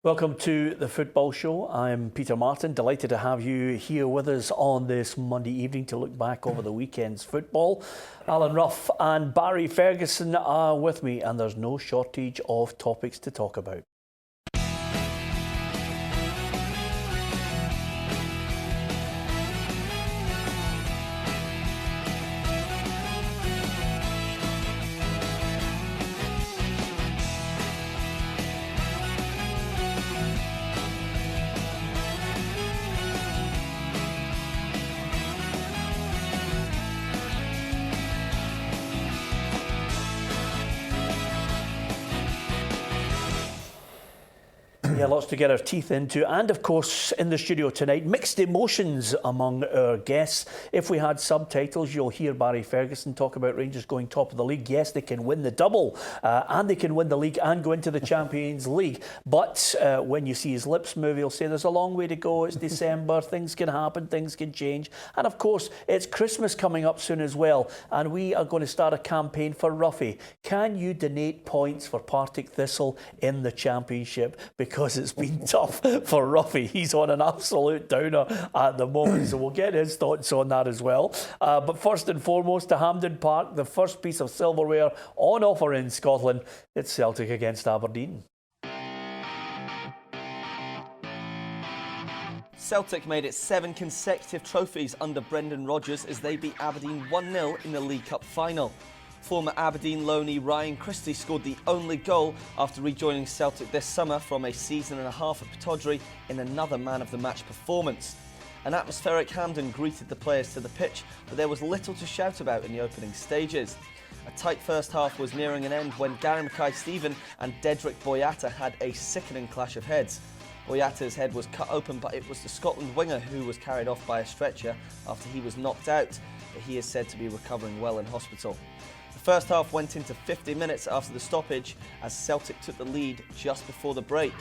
Welcome to the Football Show. I'm Peter Martin, delighted to have you here with us on this Monday evening to look back over the weekend's football. Alan Ruff and Barry Ferguson are with me, and there's no shortage of topics to talk about. Yeah, lots to get our teeth into, and of course in the studio tonight, mixed emotions among our guests. If we had subtitles, you'll hear Barry Ferguson talk about Rangers going top of the league. Yes, they can win the double and they can win the league and go into the Champions League, but when you see his lips move, he'll say there's a long way to go. It's December, things can happen, things can change, and of course it's Christmas coming up soon as well, and we are going to start a campaign for Ruffy. Can you donate points for Partick Thistle in the Championship? Because it's been tough for Ruffy. He's on an absolute downer at the moment, so we'll get his thoughts on that as well. But first and foremost, to Hampden Park, the first piece of silverware on offer in Scotland. It's Celtic against Aberdeen. Celtic made it 7 consecutive trophies under Brendan Rodgers as they beat Aberdeen 1-0 in the League Cup final. Former Aberdeen loanee Ryan Christie scored the only goal after rejoining Celtic this summer from a season and a half at Pittodrie in another man-of-the-match performance. An atmospheric Hampden greeted the players to the pitch, but there was little to shout about in the opening stages. A tight first half was nearing an end when Gary Mackay-Steven and Dedrick Boyata had a sickening clash of heads. Boyata's head was cut open, but it was the Scotland winger who was carried off by a stretcher after he was knocked out, but he is said to be recovering well in hospital. The first half went into 50 minutes after the stoppage as Celtic took the lead just before the break.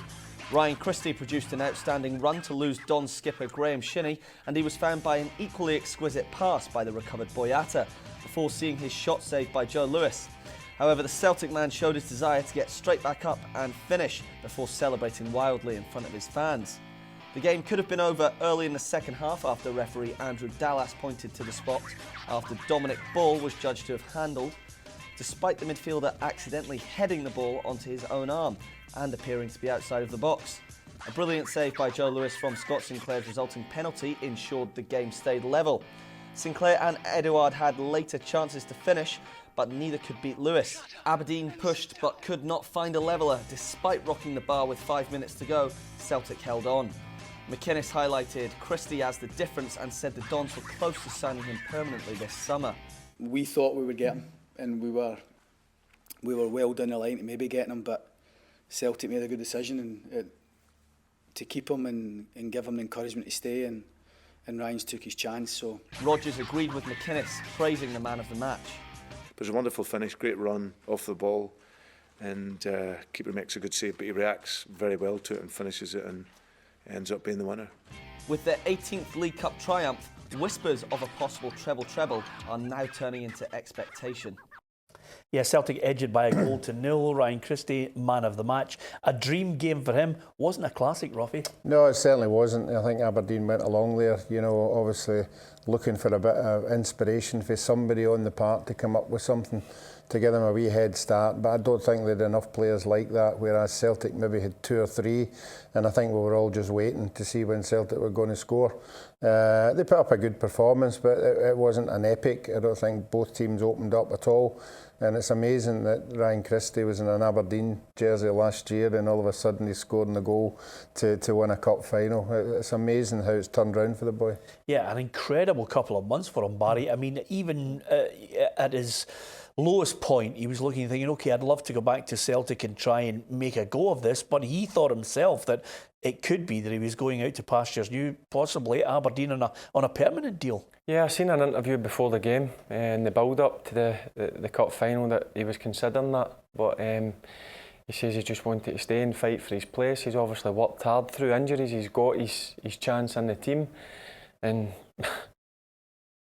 Ryan Christie produced an outstanding run to lose Don's skipper Graham Shinney, and he was found by an equally exquisite pass by the recovered Boyata before seeing his shot saved by Joe Lewis. However, the Celtic man showed his desire to get straight back up and finish before celebrating wildly in front of his fans. The game could have been over early in the second half after referee Andrew Dallas pointed to the spot after Dominic Ball was judged to have handled, despite the midfielder accidentally heading the ball onto his own arm and appearing to be outside of the box. A brilliant save by Joe Lewis from Scott Sinclair's resulting penalty ensured the game stayed level. Sinclair and Edouard had later chances to finish, but neither could beat Lewis. Aberdeen pushed but could not find a leveller. Despite rocking the bar with 5 minutes to go, Celtic held on. McInnes highlighted Christie as the difference and said the Dons were close to signing him permanently this summer. We thought we would get him, and we were well down the line to maybe getting him, but Celtic made a good decision to keep him and give him the encouragement to stay, and Ryan's took his chance. So Rodgers agreed with McInnes, praising the man of the match. It was a wonderful finish, great run off the ball, and keeper makes a good save, but he reacts very well to it and finishes it and ends up being the winner. With their 18th League Cup triumph, whispers of a possible treble are now turning into expectation. Yeah, Celtic edged by a goal to nil. Ryan Christie, man of the match. A dream game for him. Wasn't a classic, Ruffy? No, it certainly wasn't. I think Aberdeen went along there, you know, obviously looking for a bit of inspiration for somebody on the park to come up with something to give them a wee head start, but I don't think they had enough players like that, whereas Celtic maybe had 2 or 3, and I think we were all just waiting to see when Celtic were going to score. They put up a good performance, but it wasn't an epic. I don't think both teams opened up at all, and it's amazing that Ryan Christie was in an Aberdeen jersey last year and all of a sudden he's scoring a goal to win a cup final. It's amazing how it's turned around for the boy. Yeah, an incredible couple of months for him, Barry. I mean, even at his lowest point, he was looking and thinking, OK, I'd love to go back to Celtic and try and make a go of this, but he thought himself that it could be that he was going out to pastures new, possibly Aberdeen on a permanent deal. Yeah, I seen an interview before the game and the build-up to the cup final that he was considering that, but he says he just wanted to stay and fight for his place. He's obviously worked hard through injuries. He's got his chance in the team, and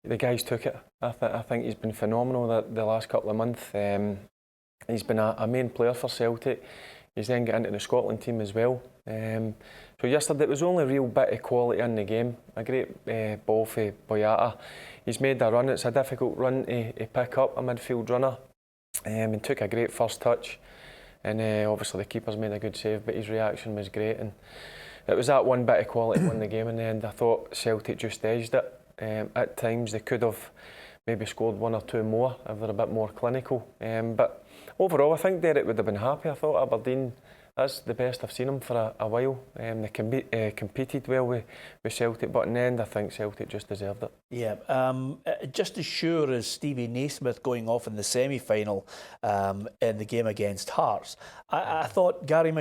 the guys took it. I think he's been phenomenal the last couple of months. He's been a main player for Celtic. He's then got into the Scotland team as well. So yesterday it was only a real bit of quality in the game. A great ball for Boyata. He's made a run. It's a difficult run to pick up, a midfield runner. He took a great first touch, and obviously the keeper's made a good save, but his reaction was great. And it was that one bit of quality that won the game in the end. I thought Celtic just edged it. At times they could have maybe scored one or two more if they're a bit more clinical. But overall, I think Derek would have been happy. I thought Aberdeen, that's the best I've seen them for a while. They competed well with Celtic, but in the end, I think Celtic just deserved it. Yeah, just as sure as Stevie Naismith going off in the semi-final in the game against Hearts, I thought Gary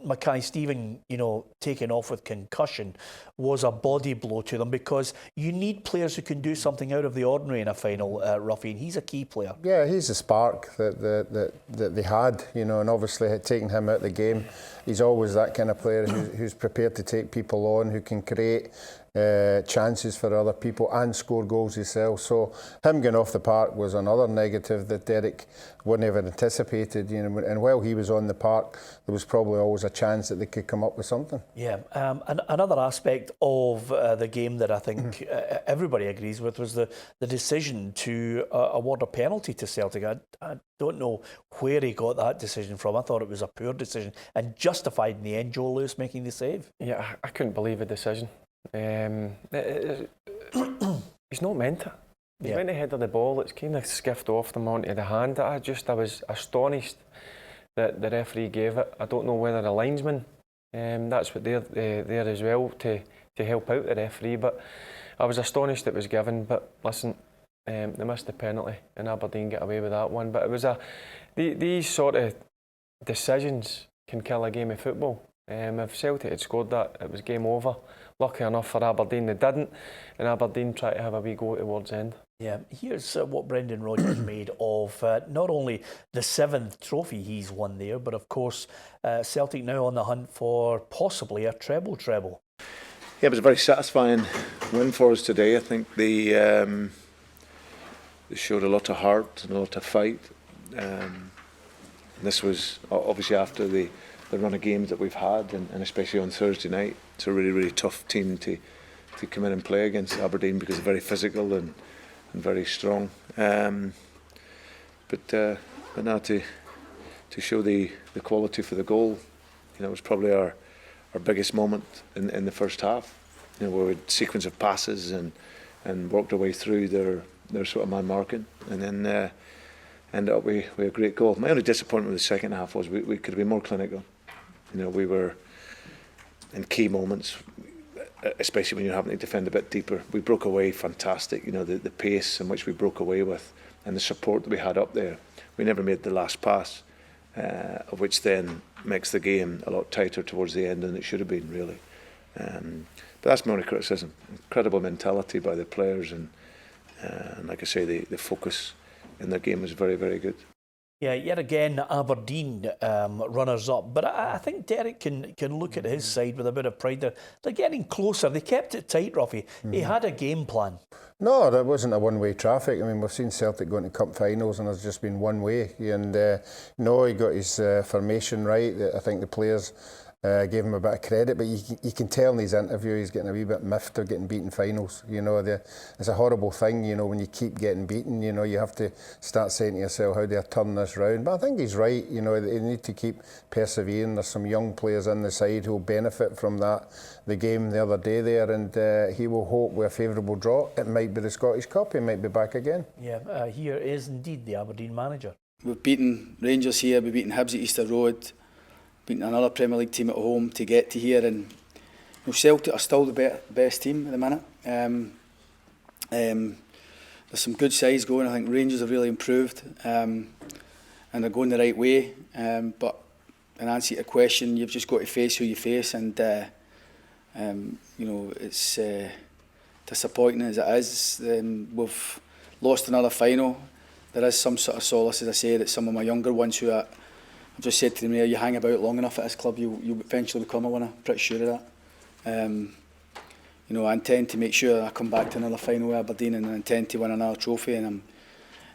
Mackay-Steven, taking off with concussion was a body blow to them, because you need players who can do something out of the ordinary in a final, Ruffy, and he's a key player. Yeah, he's the spark that they had, and obviously taking him out of the game, he's always that kind of player who's prepared to take people on, who can create chances for other people and score goals himself. So him going off the park was another negative that Derek wouldn't have anticipated. And while he was on the park, there was probably always a chance that they could come up with something. Yeah, and another aspect of the game that I think everybody agrees with was the decision to award a penalty to Celtic. I don't know where he got that decision from. I thought it was a poor decision and justified in the end. Joe Lewis making the save. Yeah, I couldn't believe the decision. He's not meant to. He went ahead of the ball. It's kind of skiffed off them onto the hand. I was astonished that the referee gave it. I don't know whether the linesman, that's what they're there as well to help out the referee. But I was astonished it was given. But listen, they missed the penalty and Aberdeen get away with that one. But it was these sort of decisions can kill a game of football. If Celtic had scored that, it was game over. Lucky enough for Aberdeen, they didn't, and Aberdeen tried to have a wee go towards the end. Yeah, here's what Brendan Rodgers made of not only the 7th trophy he's won there, but of course Celtic now on the hunt for possibly a treble. Yeah, it was a very satisfying win for us today. I think they showed a lot of heart and a lot of fight. This was obviously after the run of games that we've had, and especially on Thursday night. It's a really, really tough team to come in and play against Aberdeen, because they're very physical and very strong. But now to show the quality for the goal, it was probably our biggest moment in the first half. Where we had sequence of passes and worked our way through their sort of man marking, and then ended up with a great goal. My only disappointment with the second half was we could have been more clinical. We were in key moments, especially when you're having to defend a bit deeper. We broke away fantastic. The pace in which we broke away with, and the support that we had up there. We never made the last pass, of which then makes the game a lot tighter towards the end than it should have been, really. But that's my only criticism. Incredible mentality by the players, and like I say, the focus in their game was very, very good. Yeah, yet again, Aberdeen runners-up. But I think Derek can look at his side with a bit of pride. They're getting closer. They kept it tight, Ruffy. He had a game plan. No, that wasn't a one-way traffic. I mean, we've seen Celtic going to cup finals and there's just been one way. And he got his formation right. I think the players gave him a bit of credit, but you can tell in his interview he's getting a wee bit miffed of getting beaten finals. It's a horrible thing, when you keep getting beaten. You have to start saying to yourself, how do I turn this round? But I think he's right. They need to keep persevering. There's some young players on the side who will benefit from that. The game the other day there, and he will hope with a favourable draw. It might be the Scottish Cup. He might be back again. Yeah, here is indeed the Aberdeen manager. We've beaten Rangers here. We've beaten Hibs at Easter Road. Beating another Premier League team at home to get to here, and Celtic are still the best team at the minute. There's some good sides going. I think Rangers have really improved, and they're going the right way. But in answer to the question, you've just got to face who you face, and it's disappointing as it is. We've lost another final. There is some sort of solace, as I say, that some of my younger ones who I've just said to them, you hang about long enough at this club, you'll eventually become a winner. Pretty sure of that. I intend to make sure I come back to another final with Aberdeen, and I intend to win another trophy. And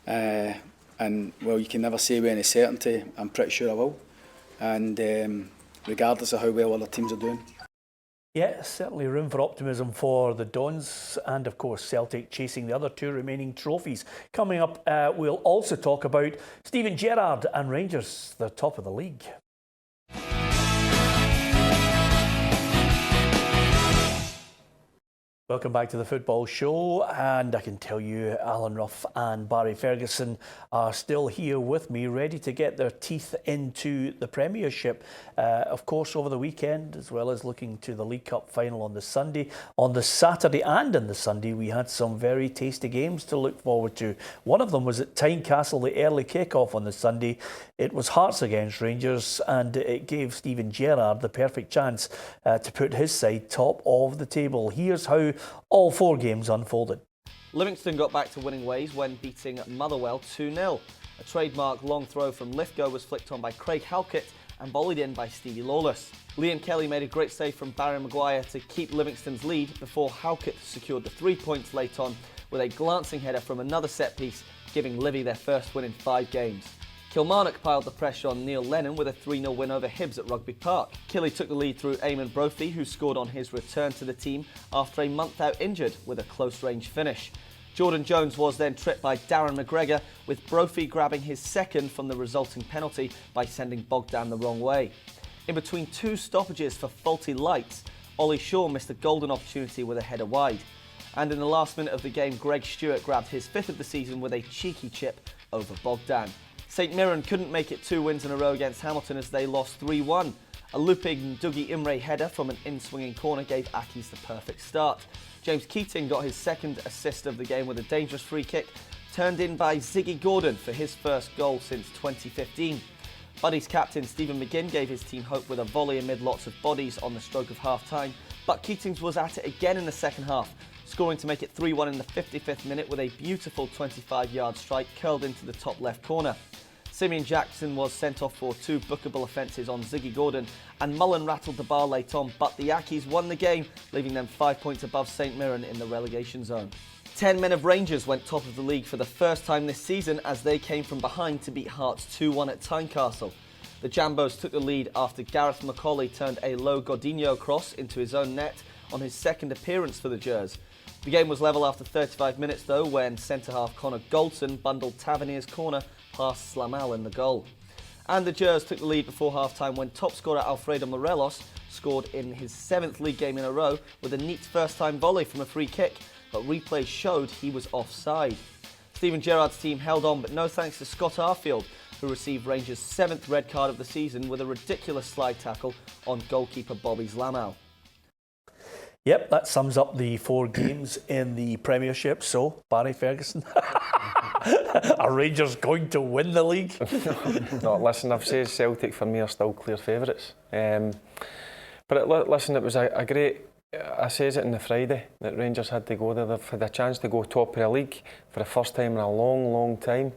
well, you can never say with any certainty. I'm pretty sure I will. and regardless of how well other teams are doing. Yeah, certainly room for optimism for the Dons, and of course Celtic chasing the other 2 remaining trophies. Coming up, we'll also talk about Steven Gerrard and Rangers, the top of the league. Welcome back to the Football Show, and I can tell you Alan Rough and Barry Ferguson are still here with me, ready to get their teeth into the Premiership. Of course, over the weekend, as well as looking to the League Cup final on the Sunday. On the Saturday and on the Sunday, we had some very tasty games to look forward to. One of them was at Tynecastle, the early kick-off on the Sunday. It was Hearts against Rangers, and it gave Steven Gerrard the perfect chance to put his side top of the table. Here's how all 4 games unfolded. Livingston got back to winning ways when beating Motherwell 2-0. A trademark long throw from Lithgow was flicked on by Craig Halkett and volleyed in by Stevie Lawless. Liam Kelly made a great save from Barry Maguire to keep Livingston's lead before Halkett secured the 3 points late on with a glancing header from another set piece, giving Livy their first win in 5 games. Kilmarnock piled the pressure on Neil Lennon with a 3-0 win over Hibs at Rugby Park. Killy took the lead through Eamon Brophy, who scored on his return to the team after a month out injured with a close-range finish. Jordan Jones was then tripped by Darren McGregor, with Brophy grabbing his second from the resulting penalty by sending Bogdan the wrong way. In between 2 stoppages for faulty lights, Ollie Shaw missed a golden opportunity with a header wide. And in the last minute of the game, Greg Stewart grabbed his 5th of the season with a cheeky chip over Bogdan. St Mirren couldn't make it 2 wins in a row against Hamilton as they lost 3-1. A looping Dougie Imre header from an in-swinging corner gave Accies the perfect start. James Keating got his 2nd assist of the game with a dangerous free kick, turned in by Ziggy Gordon for his first goal since 2015. Buddy's captain Stephen McGinn gave his team hope with a volley amid lots of bodies on the stroke of half-time, but Keating's was at it again in the second half, scoring to make it 3-1 in the 55th minute with a beautiful 25-yard strike curled into the top left corner. Simeon Jackson was sent off for 2 bookable offences on Ziggy Gordon, and Mullen rattled the bar late on, but the Accies won the game, leaving them 5 points above St Mirren in the relegation zone. 10 men of Rangers went top of the league for the first time this season as they came from behind to beat Hearts 2-1 at Tynecastle. The Jambos took the lead after Gareth McCauley turned a low Godinho cross into his own net on his 2nd appearance for the Gers. The game was level after 35 minutes though, when centre-half Connor Goldson bundled Tavernier's corner past Slamal in the goal. And the Gers took the lead before half-time when top scorer Alfredo Morelos scored in his 7th league game in a row with a neat first-time volley from a free kick, but replay showed he was offside. Steven Gerrard's team held on, but no thanks to Scott Arfield, who received Rangers' 7th red card of the season with a ridiculous slide tackle on goalkeeper Bobby Zlamau. Yep, that sums up the 4 games in the Premiership. So, Barry Ferguson, are Rangers going to win the league? No, listen, I've said Celtic for me are still clear favourites. Listen, it was a great... I says it on the Friday that Rangers had to go there. They've had a chance to go top of the league for the first time in a long, long time.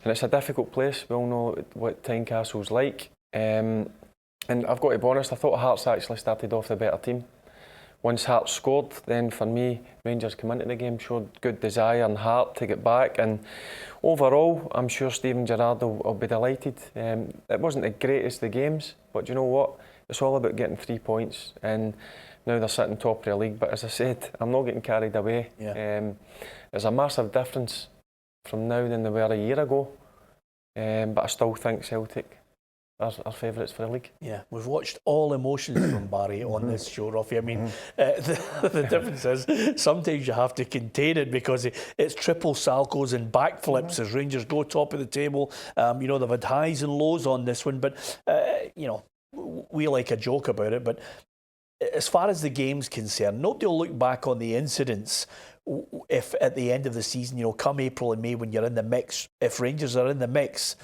And it's a difficult place. We all know what Tynecastle's like. And I've got to be honest, I thought Hearts actually started off the better team. Once Hearts scored, then for me, Rangers came into the game, showed good desire and heart to get back. And overall, I'm sure Steven Gerrard will be delighted. It wasn't the greatest of games, but you know what? It's all about getting 3 points. And now they're sitting top of the league. But as I said, I'm not getting carried away. Yeah. There's a massive difference from now than they were a year ago. But I still think Celtic are favourites for the league. Yeah, we've watched all emotions from Barry on this show, Ruffy. I mean, the difference is sometimes you have to contain it because it's triple salcos and backflips as Rangers go top of the table. You know, they've had highs and lows on this one, but, you know, we like a joke about it. But as far as the game's concerned, nobody will look back on the incidents if at the end of the season, you know, come April and May when you're in the mix, if Rangers are in the mix,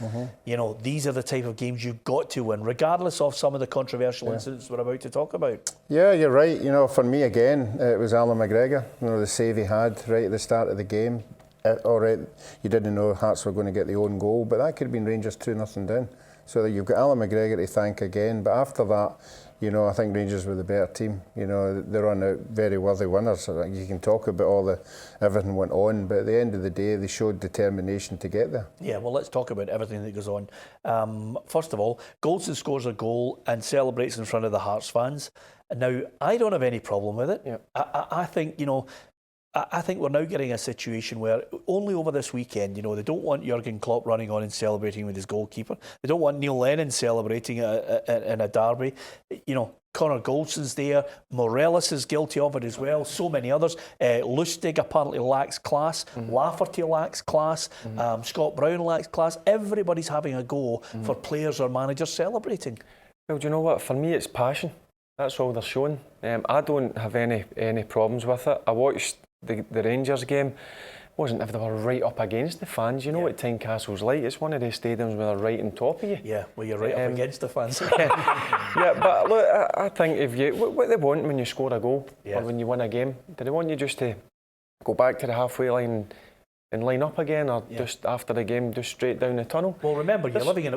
you know, these are the type of games you've got to win, regardless of some of the controversial incidents we're about to talk about. Yeah, you're right. You know, for me again, it was Alan McGregor. You know, the save he had right at the start of the game. you didn't know Hearts were going to get the own goal, but that could have been Rangers 2-0 down. So you've got Alan McGregor to thank again, but after that, you know, I think Rangers were the better team. You know, they're on out very worthy winners. You can talk about everything went on, but at the end of the day, they showed determination to get there. Yeah, well, let's talk about everything that goes on. First of all, Goldson scores a goal and celebrates in front of the Hearts fans. Now, I don't have any problem with it. Yeah. I think, you know, I think we're now getting a situation where only over this weekend, you know, they don't want Jurgen Klopp running on and celebrating with his goalkeeper. They don't want Neil Lennon celebrating in a derby. You know, Connor Goldson's there. Morelos is guilty of it as well. So many others. Lustig apparently lacks class. Lafferty lacks class. Scott Brown lacks class. Everybody's having a go for players or managers celebrating. Well, do you know what? For me, it's passion. That's all they're showing. I don't have any problems with it. I watched the Rangers game. Wasn't if they were right up against the fans. You know what Tynecastle's like. It's one of those stadiums where they're right on top of you. Yeah, well, you're right up against the fans. Yeah, but look, I think if you what they want when you score a goal or when you win a game, do they want you just to go back to the halfway line and line up again, or just after the game, just straight down the tunnel? Well, remember, we're living in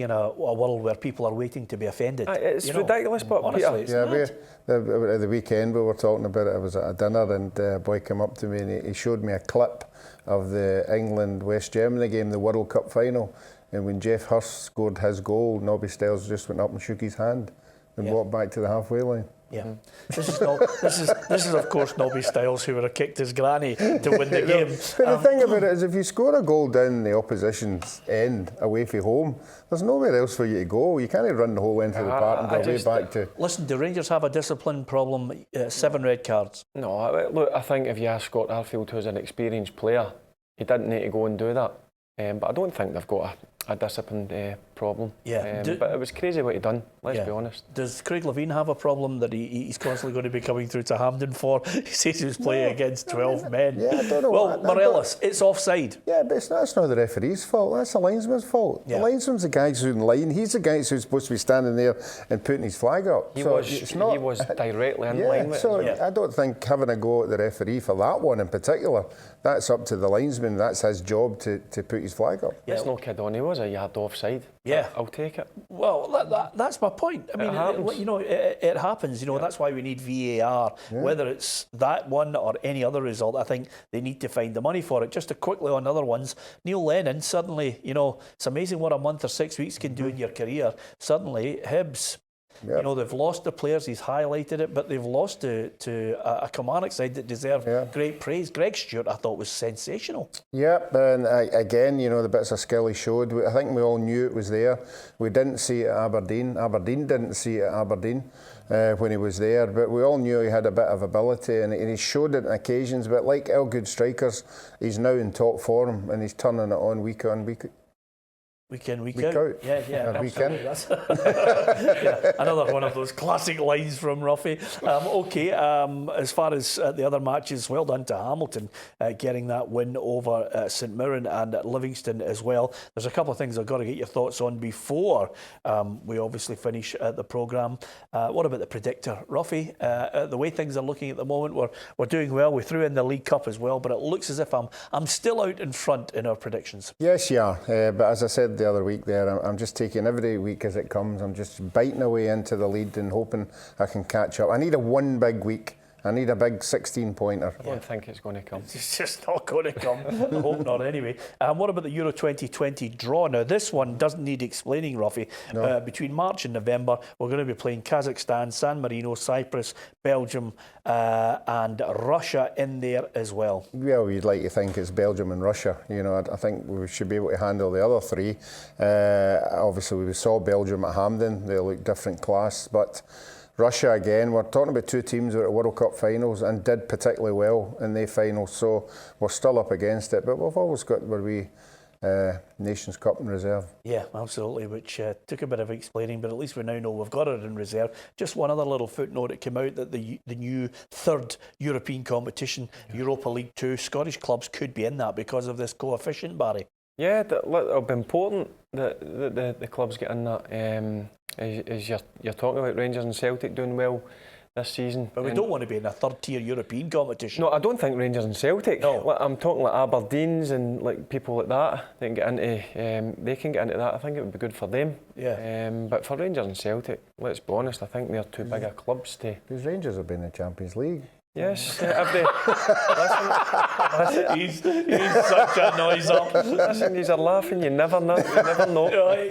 a world where people are waiting to be offended. It's ridiculous, but honestly, Peter, At the weekend we were talking about it. I was at a dinner and a boy came up to me and he showed me a clip of the England-West Germany game, the World Cup final, and when Jeff Hurst scored his goal, Nobby Stiles just went up and shook his hand and walked back to the halfway line. Yeah, this is of course Nobby Stiles, who would have kicked his granny to win the game. But the thing about it is, if you score a goal down the opposition's end away from home, there's nowhere else for you to go. You can't run the whole length of the park and go way back to. Listen, do Rangers have a discipline problem? 7 red cards. No, look, I think if you ask Scott Arfield, who's an experienced player, he didn't need to go and do that. But I don't think they've got a discipline problem. Yeah. But it was crazy what he done, let's be honest. Does Craig Levein have a problem that he's constantly going to be coming through to Hampden for? He says he was playing against 12 men. Yeah, I don't know. Well, Morelos, it's offside. Yeah, but that's not the referee's fault. That's the linesman's fault. Yeah. The linesman's the guy who's in line. He's the guy who's supposed to be standing there and putting his flag up. He was directly in line with it. I don't think having a go at the referee for that one in particular, that's up to the linesman. That's his job to put his flag up. Let's not kid on, he was a yard offside. Yeah. I'll take it. Well, that's my point. I mean, it happens. You know, that's why we need VAR. Whether it's that one or any other result, I think they need to find the money for it. Just to quickly on other ones, Neil Lennon, suddenly, you know, it's amazing what a month or 6 weeks can do in your career. Suddenly, Hibs, you know, they've lost the players, he's highlighted it, but they've lost to a Kilmarnock side that deserve great praise. Greg Stewart, I thought, was sensational. Yep, and again, you know, the bits of skill he showed, I think we all knew it was there. We didn't see it at Aberdeen. Aberdeen didn't see it at Aberdeen when he was there, but we all knew he had a bit of ability, and he showed it on occasions, but like all good strikers, he's now in top form, and he's turning it on week out. Week in, week out. Yeah, Week absolutely. in. That's another one of those classic lines from Ruffy. As far as the other matches, well done to Hamilton getting that win over St Mirren and Livingston as well. There's a couple of things I've got to get your thoughts on before we obviously finish the programme. What about the predictor, Ruffy? The way things are looking at the moment, we're doing well. We threw in the League Cup as well, but it looks as if I'm still out in front in our predictions. Yes, you are. But as I said the other week there, I'm just taking every week as it comes. I'm just biting away into the lead and hoping I can catch up. I need a one big week. I need a big 16-pointer. I don't think it's going to come. It's just not going to come. I hope not anyway. What about the Euro 2020 draw? Now, this one doesn't need explaining, Ruffy. No. Between March and November, we're going to be playing Kazakhstan, San Marino, Cyprus, Belgium and Russia in there as well. Well, you'd like to think it's Belgium and Russia. You know, I think we should be able to handle the other three. Obviously, we saw Belgium at Hampden. They look different class, but Russia again, we're talking about two teams that were at World Cup finals and did particularly well in their finals, so we're still up against it, but we've always got where we Nations Cup in reserve. Yeah, absolutely, which took a bit of explaining, but at least we now know we've got it in reserve. Just one other little footnote, it came out that the new third European competition, Europa League 2, Scottish clubs could be in that because of this coefficient, Barry. Yeah, it'll be important that the clubs get in that. As you're talking about Rangers and Celtic doing well, this season. But we don't want to be in a third-tier European competition. No, I don't think Rangers and Celtic. No. Like, I'm talking like Aberdeen's and like people like that. They can get into. They can get into that. I think it would be good for them. Yeah. But for Rangers and Celtic, let's be honest. I think they're too big a clubs to. Because Rangers have been in the Champions League. Yes, listen, He's such a noise up. listen, you are laughing. You never know. You never know.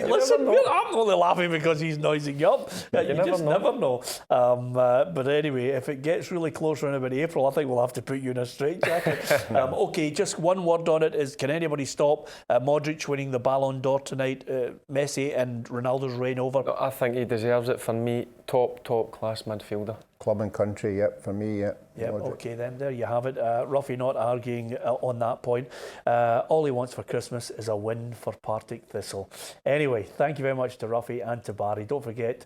Listen, I'm only laughing because he's noising you up. You just never know. But anyway, if it gets really close around about April, I think we'll have to put you in a straitjacket. Okay, just one word on it is: can anybody stop Modric winning the Ballon d'Or tonight? Messi and Ronaldo's reign over. I think he deserves it. For me, top class midfielder. Club and country, yep, for me, yep. Yep, Modric. okay then, there you have it. Ruffy not arguing on that point. All he wants for Christmas is a win for Partick Thistle. Anyway, thank you very much to Ruffy and to Barry. Don't forget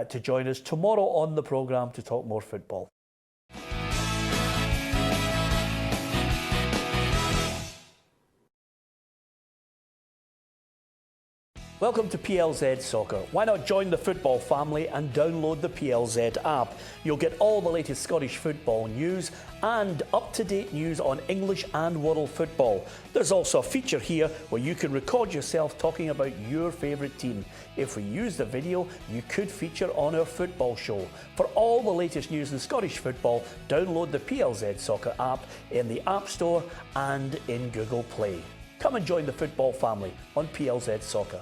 to join us tomorrow on the programme to talk more football. Welcome to PLZ Soccer. Why not join the football family and download the PLZ app? You'll get all the latest Scottish football news and up-to-date news on English and world football. There's also a feature here where you can record yourself talking about your favourite team. If we use the video, you could feature on our football show. For all the latest news in Scottish football, download the PLZ Soccer app in the App Store and in Google Play. Come and join the football family on PLZ Soccer.